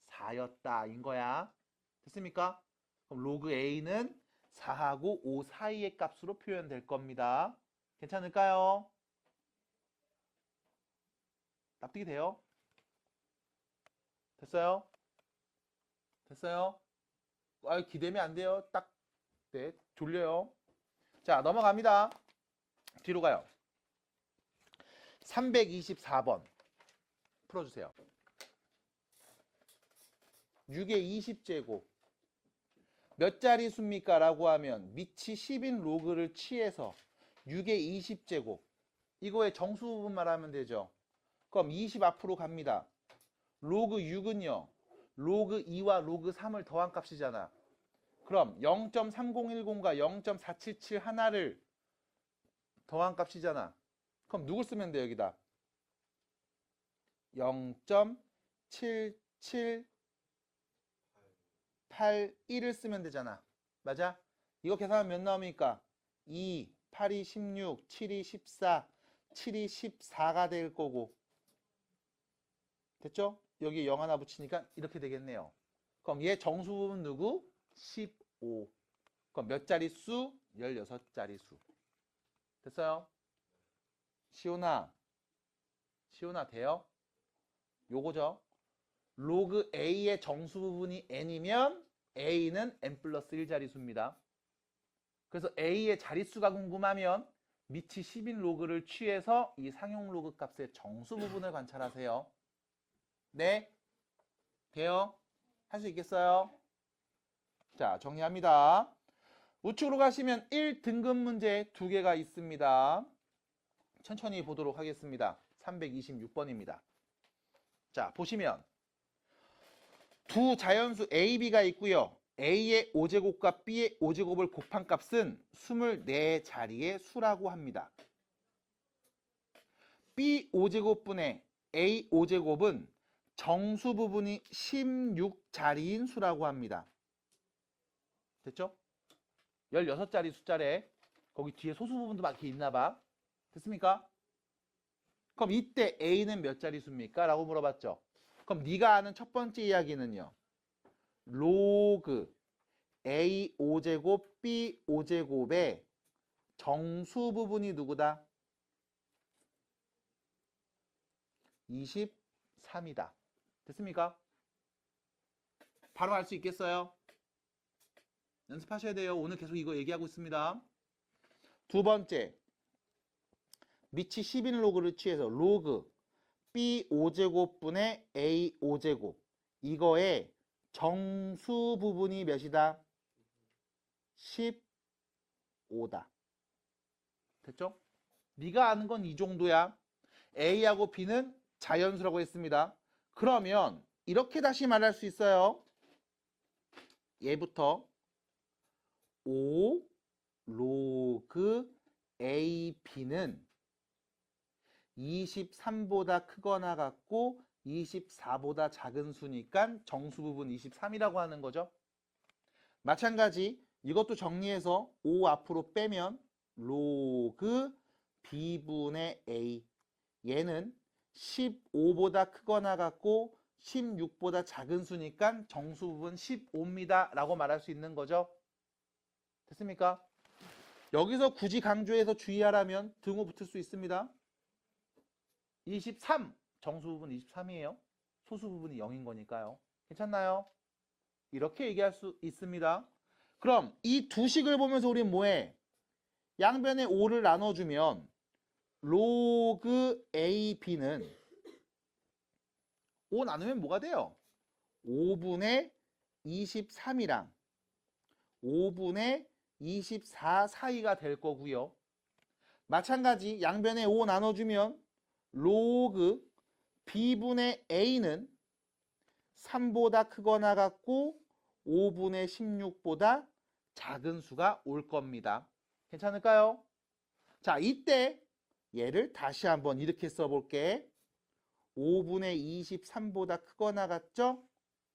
4였다 인 거야. 됐습니까? 그럼 로그 A는 4하고 5 사이의 값으로 표현될 겁니다. 괜찮을까요? 납득이 돼요? 됐어요? 됐어요? 기대면 안 돼요. 딱, 네, 졸려요. 자, 넘어갑니다. 뒤로 가요. 324번 풀어주세요. 6의 20제곱 몇 자리 수입니까? 라고 하면 밑이 10인 로그를 취해서 6의 20제곱 이거의 정수 부분 말하면 되죠. 그럼 20 앞으로 갑니다. 로그 6은요. 로그 2와 로그 3을 더한 값이잖아. 그럼 0.3010과 0.477 하나를 더한 값이잖아. 그럼 누굴 쓰면 돼 여기다? 0.7781을 쓰면 되잖아. 맞아? 이거 계산하면 몇 나옵니까? 2, 8이 16, 7이 14, 7이 14가 될 거고. 됐죠? 여기 0 하나 붙이니까 이렇게 되겠네요. 그럼 얘 정수 부분 누구? 15. 그럼 몇 자리 수? 16자리 수. 됐어요? 시오나 돼요? 요거죠. 로그 A의 정수 부분이 n이면 A는 n 플러스 1자리 수입니다. 그래서 A의 자릿수가 궁금하면 밑이 10인 로그를 취해서 이 상용 로그 값의 정수 부분을 관찰하세요. 네? 돼요? 할 수 있겠어요? 자, 정리합니다. 우측으로 가시면 1등급 문제 2개가 있습니다. 천천히 보도록 하겠습니다. 326번입니다. 자, 보시면 두 자연수 A, B가 있고요. A의 5제곱과 B의 5제곱을 곱한 값은 24자리의 수라고 합니다. B 5제곱분의 A 5제곱은 정수 부분이 16자리인 수라고 합니다. 됐죠? 16자리 숫자래. 거기 뒤에 소수 부분도 막 이렇게 있나 봐. 됐습니까? 그럼 이때 A는 몇 자리 수입니까? 라고 물어봤죠. 그럼 네가 아는 첫 번째 이야기는요. 로그 A 5제곱 B 5제곱의 정수 부분이 누구다? 23이다. 됐습니까? 바로 알 수 있겠어요? 연습하셔야 돼요. 오늘 계속 이거 얘기하고 있습니다. 두 번째, 밑이 10인 로그를 취해서 로그 B 5제곱분의 A 5제곱 이거의 정수 부분이 몇이다? 15다. 됐죠? 네가 아는 건 이 정도야. A하고 B는 자연수라고 했습니다. 그러면 이렇게 다시 말할 수 있어요. 얘부터 5 로그 AB는 23보다 크거나 같고 24보다 작은 수니까 정수 부분 23이라고 하는 거죠. 마찬가지 이것도 정리해서 5 앞으로 빼면 로그 B분의 A 얘는 15보다 크거나 같고 16보다 작은 수니까 정수 부분 15입니다 라고 말할 수 있는 거죠. 됐습니까? 여기서 굳이 강조해서 주의하라면 등호 붙을 수 있습니다. 23 정수 부분 23이에요. 소수 부분이 0인 거니까요. 괜찮나요? 이렇게 얘기할 수 있습니다. 그럼 이 두 식을 보면서 우리는 뭐해? 양변에 5를 나눠주면 로그 AB는 5 나누면 뭐가 돼요? 5분의 23이랑 5분의 24 사이가 될 거고요. 마찬가지 양변에 5 나눠주면 로그 B분의 A는 3보다 크거나 같고 5분의 16보다 작은 수가 올 겁니다. 괜찮을까요? 자, 이때 얘를 다시 한번 이렇게 써볼게. 5분의 23보다 크거나 같죠?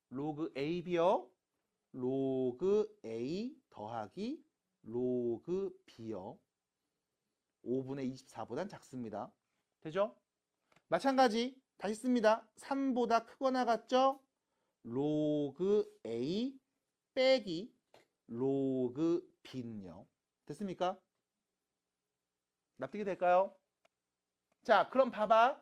로그 AB요. 로그 A 더하기 로그 B요. 5분의 24보단 작습니다. 되죠? 마찬가지 다시 씁니다. 3보다 크거나 같죠? 로그 A 빼기 로그 B는요. 됐습니까? 납득이 될까요? 자, 그럼 봐봐.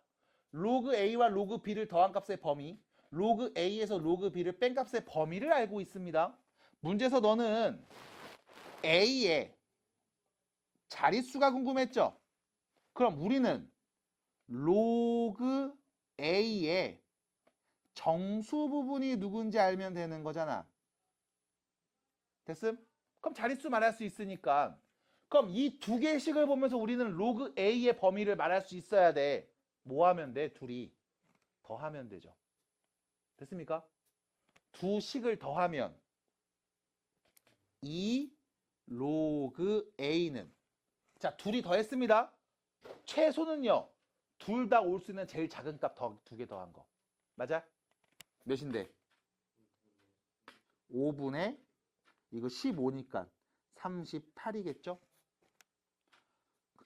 로그 A와 로그 B를 더한 값의 범위, 로그 A에서 로그 B를 뺀 값의 범위를 알고 있습니다. 문제에서 너는 A의 자릿수가 궁금했죠? 그럼 우리는 로그 A의 정수 부분이 누군지 알면 되는 거잖아. 됐음? 그럼 자릿수 말할 수 있으니까. 그럼 이 두 개의 식을 보면서 우리는 로그 A의 범위를 말할 수 있어야 돼. 뭐 하면 돼? 둘이 더하면 되죠. 됐습니까? 두 식을 더하면 이 로그 A는 자, 둘이 더했습니다. 최소는요. 둘 다 올 수 있는 제일 작은 값 두 개 더한 거. 맞아? 몇인데? 5분의 이거 15니까 38이겠죠?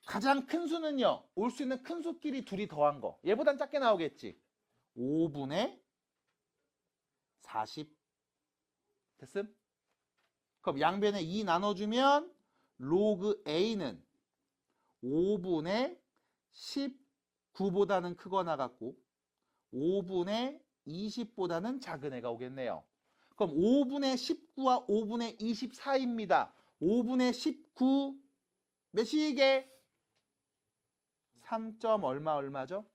가장 큰 수는요. 올 수 있는 큰 수끼리 둘이 더한 거. 얘보단 작게 나오겠지. 5분의 40. 됐음? 그럼 양변에 2 나눠주면 로그 A는 5분의 19보다는 크거나 같고 5분의 20보다는 작은 애가 오겠네요. 그럼 5분의 19와 5분의 24입니다. 5분의 19 몇이게? 3. 얼마죠?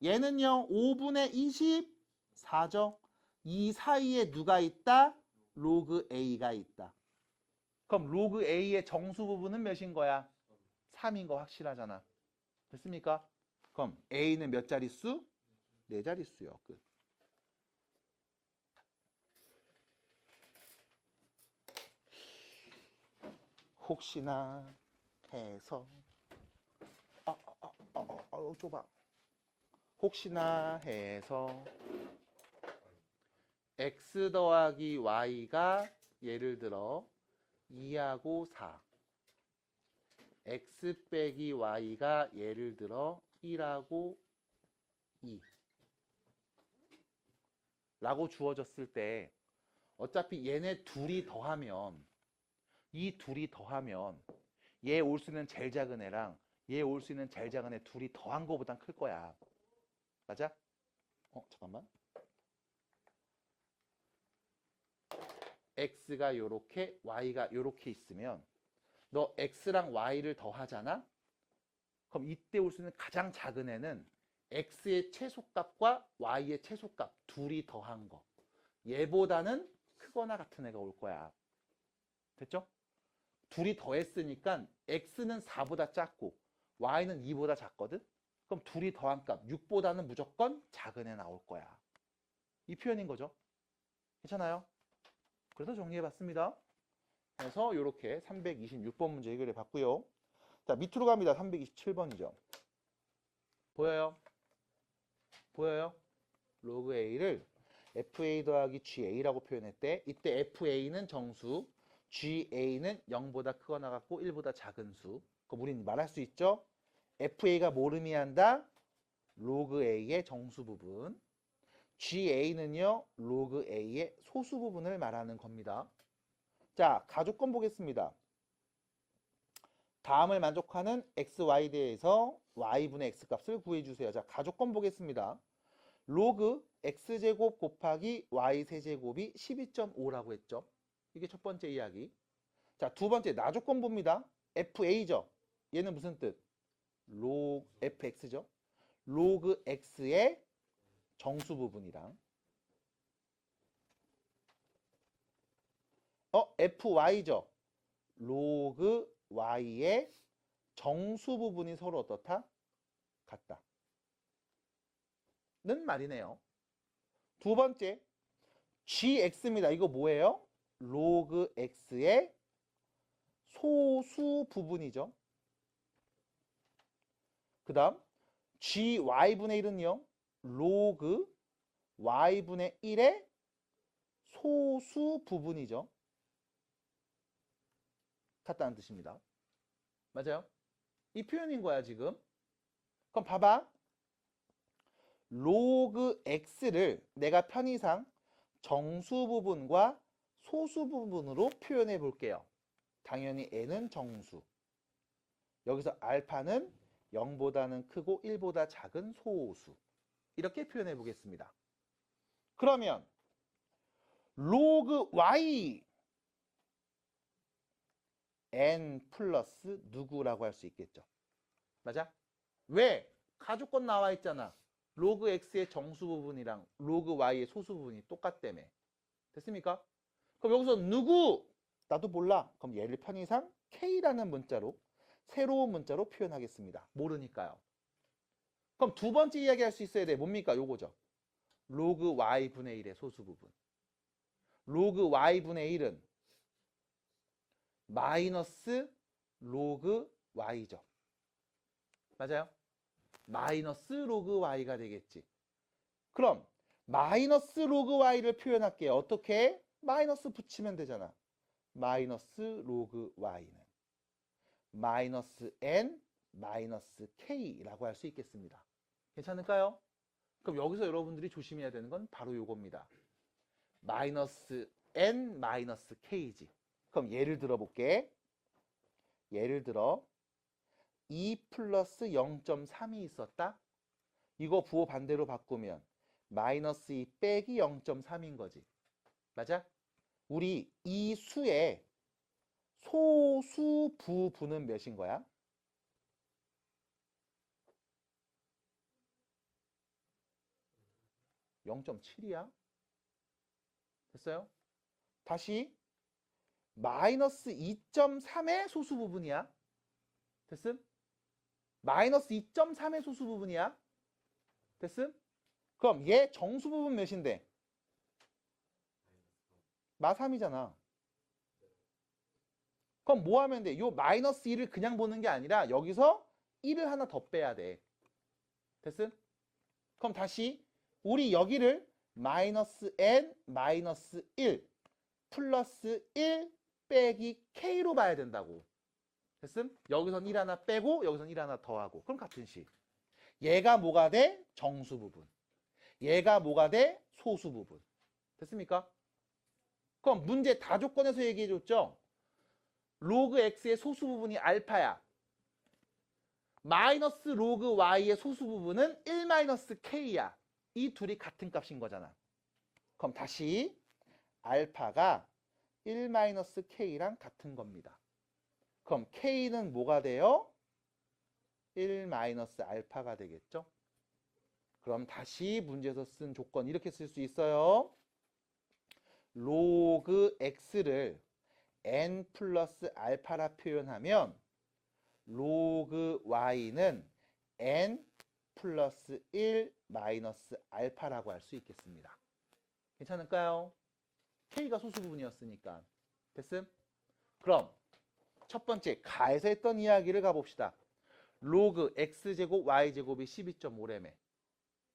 얘는요 5분의 24죠. 이 사이에 누가 있다? 로그 A가 있다. 그럼 로그 A의 정수 부분은 몇인 거야? 3인 거 확실하잖아. 됐습니까? 그럼 A는 몇 자릿수? 4자릿수요. 끝. 혹시나 해서 좁아. 혹시나 해서 x 더하기 y가 예를 들어 2하고 4, x 빼기 y가 예를 들어 1하고 2 라고 주어졌을 때 어차피 얘네 둘이 더하면 이 둘이 더하면 얘 올 수 있는 제일 작은 애랑 얘 올 수 있는 제일 작은 애 둘이 더한 거보단 클 거야. 맞아? 잠깐만. x가 요렇게 y가 요렇게 있으면 너 x랑 y를 더하잖아? 그럼 이때 올 수 있는 가장 작은 애는 x의 최소값과 y의 최소값 둘이 더한 거. 얘보다는 크거나 같은 애가 올 거야. 됐죠? 둘이 더했으니까 x는 4보다 작고 y는 2보다 작거든? 그럼 둘이 더한 값 6보다는 무조건 작은 애 나올 거야. 이 표현인 거죠. 괜찮아요? 그래서 정리해봤습니다. 그래서 이렇게 326번 문제 해결해 봤고요. 자, 밑으로 갑니다. 327번이죠. 보여요? 보여요? 로그 A를 FA 더하기 GA라고 표현했대. 이때 FA는 정수, GA는 0보다 크거나 같고 1보다 작은 수. 그럼 우린 말할 수 있죠? FA가 뭘 의미한다? 로그 A의 정수 부분. GA는요, 로그 A의 소수 부분을 말하는 겁니다. 자, 가족권 보겠습니다. 다음을 만족하는 XY 대에서 Y분의 X값을 구해주세요. 자, 가족권 보겠습니다. 로그 X제곱 곱하기 Y세제곱이 12.5라고 했죠. 이게 첫 번째 이야기. 자, 두 번째 나조건 봅니다. FA죠. 얘는 무슨 뜻? 로그 FX죠. 로그 X의 정수 부분이랑 FY죠. 로그 Y의 정수 부분이 서로 어떻다? 같다. 는 말이네요. 두 번째 GX입니다. 이거 뭐예요? 로그 X의 소수 부분이죠. 그 다음 GY분의 1은요. 로그 Y분의 1의 소수 부분이죠. 같다는 뜻입니다. 맞아요? 이 표현인 거야 지금. 그럼 봐봐. 로그 X를 내가 편의상 정수 부분과 소수 부분으로 표현해 볼게요. 당연히 N은 정수. 여기서 알파는 0보다는 크고 1보다 작은 소수. 이렇게 표현해 보겠습니다. 그러면 로그 Y N 플러스 누구라고 할 수 있겠죠. 맞아? 왜? 가족권 나와 있잖아. 로그 X의 정수 부분이랑 로그 Y의 소수 부분이 똑같다며. 됐습니까? 그럼 여기서 누구? 나도 몰라. 그럼 얘를 편의상 K라는 문자로 새로운 문자로 표현하겠습니다. 모르니까요. 그럼 두 번째 이야기 할 수 있어야 돼. 뭡니까? 요거죠. 로그 Y분의 1의 소수 부분. 로그 Y분의 1은 마이너스 로그 Y죠. 맞아요? 마이너스 로그 Y가 되겠지. 그럼 마이너스 로그 Y를 표현할게요. 어떻게? 마이너스 붙이면 되잖아. 마이너스 로그 Y는 마이너스 N 마이너스 K라고 할 수 있겠습니다. 괜찮을까요? 그럼 여기서 여러분들이 조심해야 되는 건 바로 요겁니다. 마이너스 N 마이너스 K지. 그럼 예를 들어 볼게. 예를 들어 2 플러스 0.3이 있었다. 이거 부호 반대로 바꾸면 마이너스 2 빼기 0.3인 거지. 맞아? 우리 이 수의 소수 부분은 몇인 거야? 0.7이야? 됐어요? 다시 마이너스 2.3의 소수 부분이야. 됐음? 마이너스 2.3의 소수 부분이야. 됐음? 그럼 얘 정수 부분 몇인데? 마3이잖아. 그럼 뭐 하면 돼? 요 마이너스 1을 그냥 보는 게 아니라 여기서 1을 하나 더 빼야 돼. 됐음? 그럼 다시 우리 여기를 마이너스 n 마이너스 1 플러스 1 빼기 k로 봐야 된다고. 됐음? 여기선 1 하나 빼고 여기선 1 하나 더하고. 그럼 같은 식. 얘가 뭐가 돼? 정수 부분. 얘가 뭐가 돼? 소수 부분. 됐습니까? 그럼 문제 다 조건에서 얘기해 줬죠? 로그 x의 소수 부분이 알파야. 마이너스 로그 y의 소수 부분은 1 마이너스 k야. 이 둘이 같은 값인 거잖아. 그럼 다시 알파가 1 마이너스 k랑 같은 겁니다. 그럼 k는 뭐가 돼요? 1 마이너스 알파가 되겠죠? 그럼 다시 문제에서 쓴 조건 이렇게 쓸 수 있어요. 로그 x를 n 플러스 알파라 표현하면 로그 y는 n 플러스 1 마이너스 알파라고 할 수 있겠습니다. 괜찮을까요? k가 소수 부분이었으니까. 됐음? 그럼 첫 번째 가에서 했던 이야기를 가봅시다. 로그 x제곱 y제곱이 12.5래매.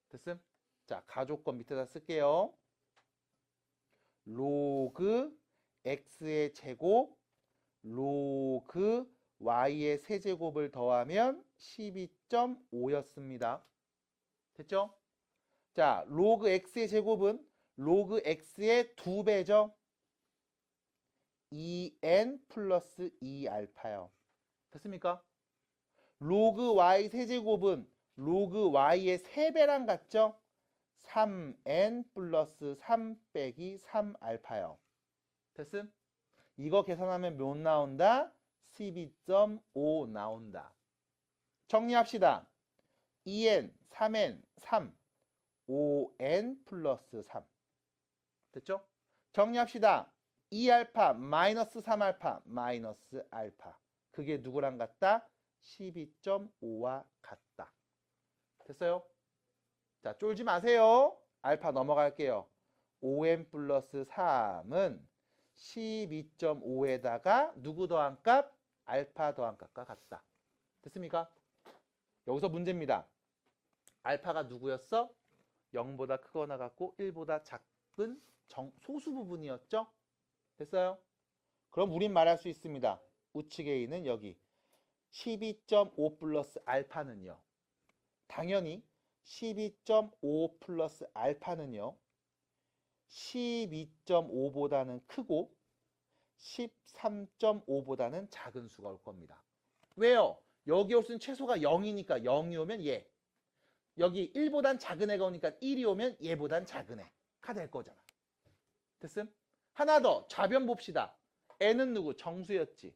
됐음? 자, 가조건 밑에다 쓸게요. 로그 x의 제곱 로그 y의 세제곱을 더하면 12.5였습니다. 됐죠? 자, 로그 x의 제곱은 로그 x의 2배죠? 2n 플러스 2알파요. 됐습니까? 로그 y 세제곱은 로그 y의 3배랑 같죠? 3n 플러스 3 빼기 3알파요. 됐음? 이거 계산하면 몇 나온다? 12.5 나온다. 정리합시다. 2n, 3n, 3, 5n 플러스 3. 됐죠? 정리합시다. 2알파 마이너스 3알파 마이너스 알파. 그게 누구랑 같다? 12.5와 같다. 됐어요? 자, 쫄지 마세요. 알파 넘어갈게요. 5n 플러스 3은 12.5에다가 누구 더한 값? 알파 더한 값과 같다. 됐습니까? 여기서 문제입니다. 알파가 누구였어? 0보다 크거나 같고 1보다 작은 소수 부분이었죠? 됐어요? 그럼 우린 말할 수 있습니다. 우측에 있는 여기 12.5 플러스 알파는요. 당연히 12.5 플러스 알파는요. 12.5보다는 크고 13.5보다는 작은 수가 올 겁니다. 왜요? 여기 올 수는 최소가 0이니까 0이 오면 얘. 여기 1보단 작은 애가 오니까 1이 오면 얘보단 작은 애가 될 거잖아. 됐음? 하나 더 좌변 봅시다. n은 누구? 정수였지.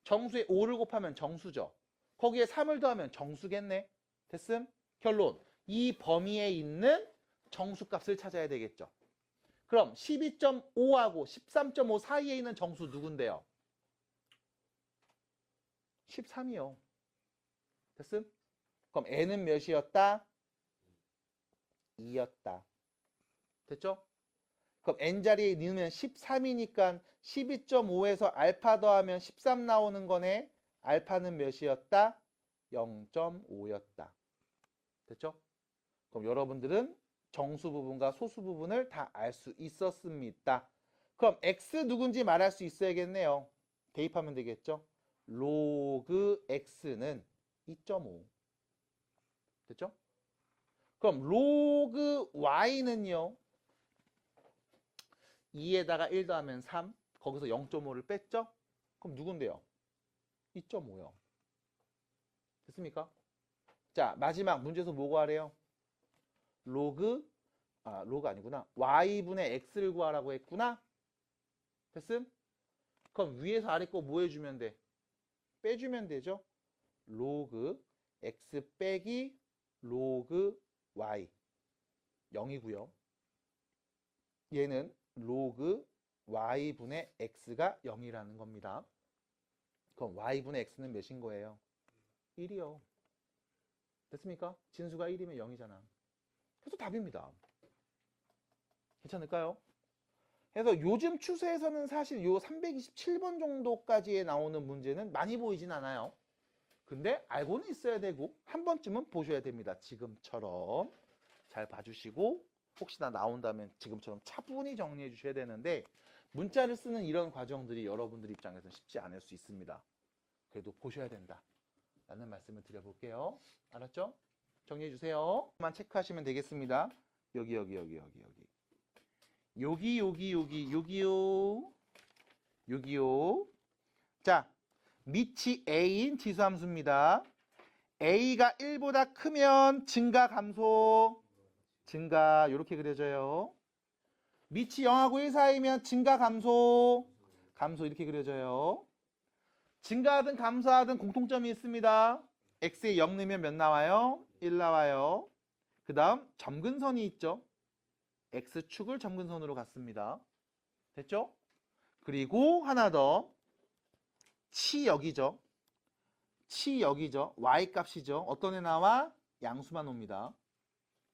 정수에 5를 곱하면 정수죠. 거기에 3을 더하면 정수겠네. 됐음? 결론. 이 범위에 있는 정수값을 찾아야 되겠죠. 그럼 12.5하고 13.5 사이에 있는 정수 누군데요? 13이요. 됐음? 그럼 n은 몇이었다? 2였다. 됐죠? 그럼 n자리에 넣으면 13이니까 12.5에서 알파 더하면 13 나오는 거네. 알파는 몇이었다? 0.5였다. 됐죠? 그럼 여러분들은 정수 부분과 소수 부분을 다 알 수 있었습니다. 그럼 x 누군지 말할 수 있어야겠네요. 대입하면 되겠죠? 로그 x는 2.5. 됐죠? 그럼 로그 y는요. 2에다가 1 더하면 3. 거기서 0.5를 뺐죠? 그럼 누군데요? 2.5요. 됐습니까? 자, 마지막 문제에서 뭐 구하래요? 로그 아니구나. y분의 x를 구하라고 했구나. 됐음? 그럼 위에서 아래 거 뭐 해주면 돼? 빼주면 되죠? 로그 x 빼기 로그 y 0이고요. 얘는 로그 y분의 x가 0이라는 겁니다. 그럼 y분의 x는 몇인 거예요? 1이요. 됐습니까? 진수가 1이면 0이잖아. 그래서 답입니다. 괜찮을까요? 그래서 요즘 추세에서는 사실 요 327번 정도까지에 나오는 문제는 많이 보이진 않아요. 근데 알고는 있어야 되고 한 번쯤은 보셔야 됩니다. 지금처럼 잘 봐주시고 혹시나 나온다면 지금처럼 차분히 정리해 주셔야 되는데 문자를 쓰는 이런 과정들이 여러분들 입장에서는 쉽지 않을 수 있습니다. 그래도 보셔야 된다 라는 말씀을 드려볼게요. 알았죠? 정리해 주세요. 만 체크하시면 되겠습니다. 여기요. 자, 밑이 a인 지수함수입니다. a가 1보다 크면 증가, 감소, 증가 이렇게 그려져요. 밑이 0하고 1 사이면 증가, 감소, 감소 이렇게 그려져요. 증가하든 감소하든 공통점이 있습니다. x에 0 넣으면 몇 나와요? 1 나와요. 그 다음 점근선이 있죠. x축을 점근선으로 갔습니다. 됐죠? 그리고 하나 더 치역이죠. 치역이죠. y값이죠. 어떤 애 나와? 양수만 옵니다.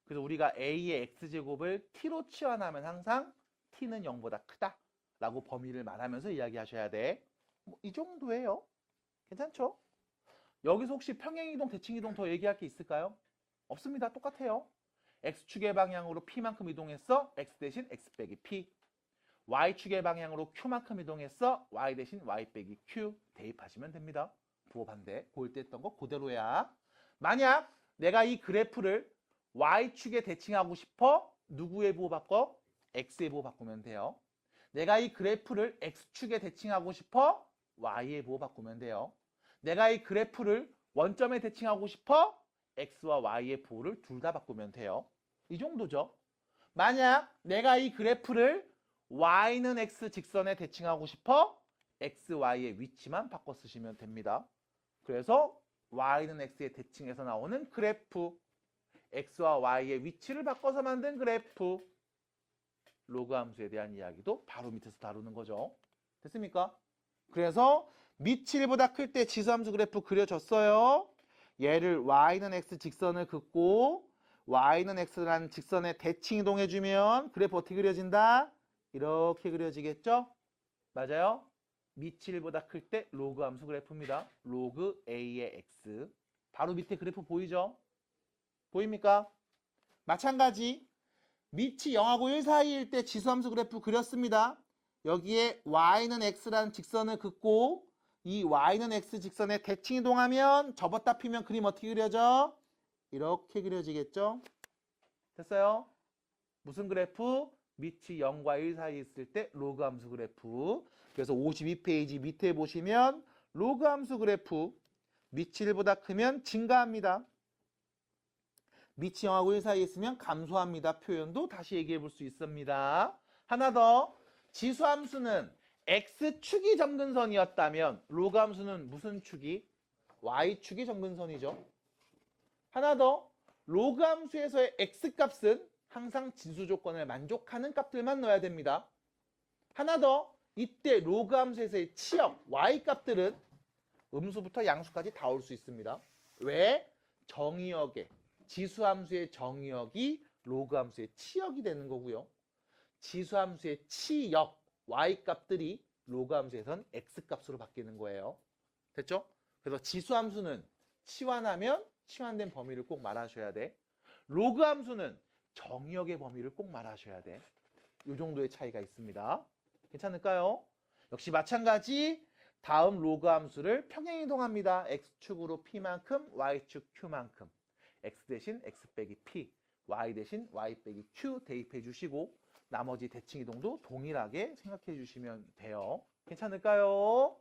그래서 우리가 a의 x제곱을 t로 치환하면 항상 t는 0보다 크다 라고 범위를 말하면서 이야기하셔야 돼. 뭐 이 정도예요. 괜찮죠? 여기서 혹시 평행이동, 대칭이동 더 얘기할 게 있을까요? 없습니다. 똑같아요. x축의 방향으로 p만큼 이동했어. x 대신 x 빼기 p. y축의 방향으로 q만큼 이동했어. y 대신 y 빼기 q 대입하시면 됩니다. 부호 반대. 고1 때 했던 거 그대로야. 만약 내가 이 그래프를 y축에 대칭하고 싶어. 누구의 부호 바꿔? x의 부호 바꾸면 돼요. 내가 이 그래프를 x축에 대칭하고 싶어. y의 부호 바꾸면 돼요. 내가 이 그래프를 원점에 대칭하고 싶어. x와 y의 부호를 둘 다 바꾸면 돼요. 이 정도죠. 만약 내가 이 그래프를 y는 x 직선에 대칭하고 싶어. x, y의 위치만 바꿔 쓰시면 됩니다. 그래서 y는 x에 대칭해서 나오는 그래프, x와 y의 위치를 바꿔서 만든 그래프, 로그 함수에 대한 이야기도 바로 밑에서 다루는 거죠. 됐습니까? 그래서 밑이 1보다 클 때 지수함수 그래프 그려졌어요. 얘를 y는 x 직선을 긋고 y는 x라는 직선에 대칭 이동해주면 그래프 어떻게 그려진다? 이렇게 그려지겠죠? 맞아요? 밑이 1보다 클 때 로그 함수 그래프입니다. 로그 a의 x. 바로 밑에 그래프 보이죠? 보입니까? 마찬가지 밑이 0하고 1 사이일 때 지수함수 그래프 그렸습니다. 여기에 y는 x라는 직선을 긋고 이 y는 x 직선에 대칭 이동하면 접었다 피면 그림 어떻게 그려져? 이렇게 그려지겠죠? 됐어요? 무슨 그래프? 밑이 0과 1 사이에 있을 때 로그 함수 그래프. 그래서 52페이지 밑에 보시면 로그 함수 그래프 밑이 1보다 크면 증가합니다. 밑이 0하고 1 사이에 있으면 감소합니다. 표현도 다시 얘기해 볼 수 있습니다. 하나 더. 지수함수는 x축이 점근선이었다면 로그 함수는 무슨 축이? y축이 점근선이죠. 하나 더. 로그 함수에서의 x값은 항상 진수 조건을 만족하는 값들만 넣어야 됩니다. 하나 더. 이때 로그 함수에서의 치역 y값들은 음수부터 양수까지 다 올 수 있습니다. 왜? 정의역에 지수함수의 정의역이 로그 함수의 치역이 되는 거고요. 지수함수의 치역 y값들이 로그 함수에선 x값으로 바뀌는 거예요. 됐죠? 그래서 지수함수는 치환하면 치환된 범위를 꼭 말하셔야 돼. 로그 함수는 정의역의 범위를 꼭 말하셔야 돼. 이 정도의 차이가 있습니다. 괜찮을까요? 역시 마찬가지 다음 로그 함수를 평행이동합니다. x축으로 p만큼 y축 q만큼 x 대신 x 빼기 p, y 대신 y 빼기 q 대입해 주시고 나머지 대칭 이동도 동일하게 생각해 주시면 돼요. 괜찮을까요?